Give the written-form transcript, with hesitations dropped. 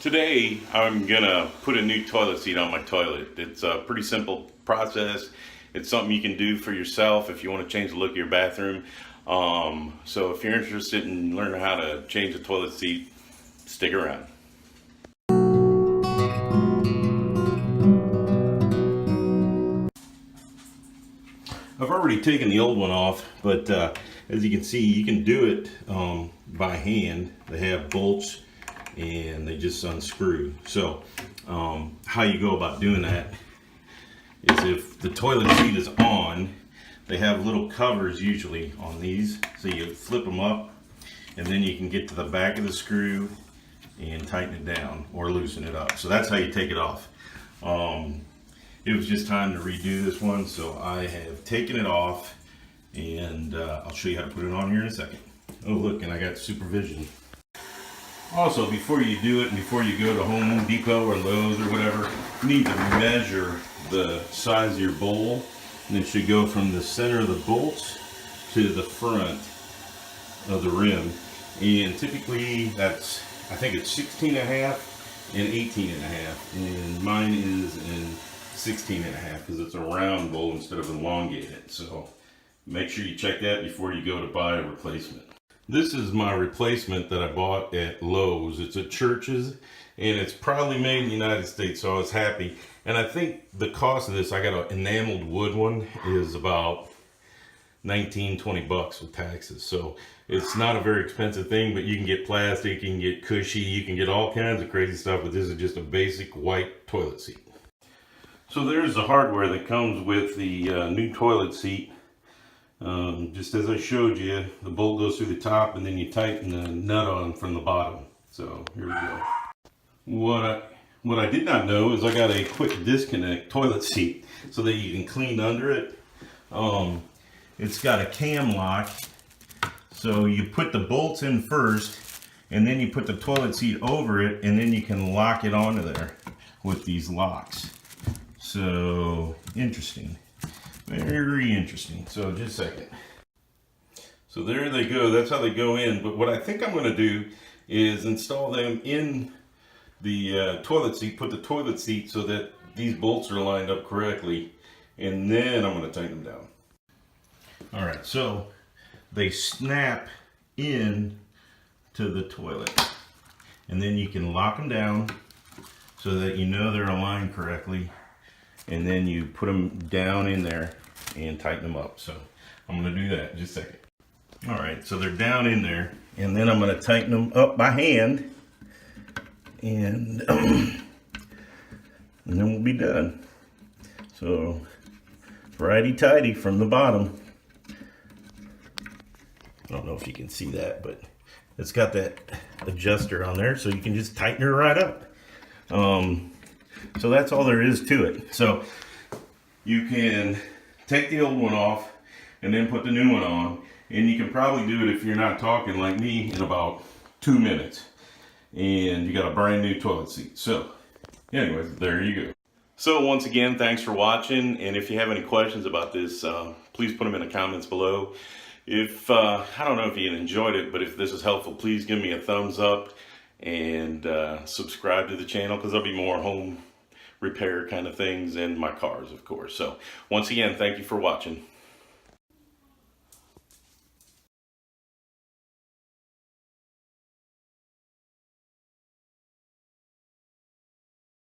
Today I'm gonna put a new toilet seat on my toilet. It's a pretty simple process. It's something you can do for yourself if you want to change the look of your bathroom. So if you're interested in learning how to change a toilet seat, stick around. I've already taken the old one off, but as you can see, you can do it by hand. They have bolts and they just unscrew. So how you go about doing that is, if the toilet seat is on, they have little covers usually on these, so you flip them up and then you can get to the back of the screw and tighten it down or loosen it up. So that's how you take it off. It was just time to redo this one, so I have taken it off, and I'll show you how to put it on here in a second. Oh look, and I got supervision. Also, before you do it and before you go to Home Depot or Lowe's or whatever, you need to measure the size of your bowl, and it should go from the center of the bolts to the front of the rim. And typically that's, I think it's 16.5 and 18.5, and mine is in 16.5 because it's a round bowl instead of elongated. So make sure you check that before you go to buy a replacement. This is my replacement that I bought at Lowe's. It's at Church's, and it's probably made in the United States, so I was happy. And I think the cost of this, I got an enameled wood one, is about 19-20 bucks with taxes. So it's not a very expensive thing, but you can get plastic, you can get cushy, you can get all kinds of crazy stuff, but this is just a basic white toilet seat. So there's the hardware that comes with the new toilet seat. Just as I showed you, the bolt goes through the top and then you tighten the nut on from the bottom. So here we go. What I did not know is I got a quick disconnect toilet seat so that you can clean under it. It's got a cam lock, so you put the bolts in first and then you put the toilet seat over it, and then you can lock it onto there with these locks. So interesting. Very interesting. So just a second. So there they go. That's how they go in. But what I think I'm going to do is install them in the toilet seat, put the toilet seat so that these bolts are lined up correctly, and then I'm going to tighten them down. All right, so they snap in to the toilet, and then you can lock them down so that you know they're aligned correctly. And then you put them down in there and tighten them up. So I'm going to do that in just a second. All right, so they're down in there, and then I'm going to tighten them up by hand, and then we'll be done. So righty-tighty from the bottom. I don't know if you can see that, but it's got that adjuster on there, so you can just tighten her right up. So that's all there is to it. So you can take the old one off and then put the new one on, and you can probably do it, if you're not talking like me, in about 2 minutes, and you got a brand new toilet seat. So anyways, there you go. So once again, thanks for watching, and if you have any questions about this, please put them in the comments below. If I don't know if you enjoyed it, but if this is helpful, please give me a thumbs up and subscribe to the channel, because there'll be more home repair kind of things, and my cars, of course. So once again, thank you for watching.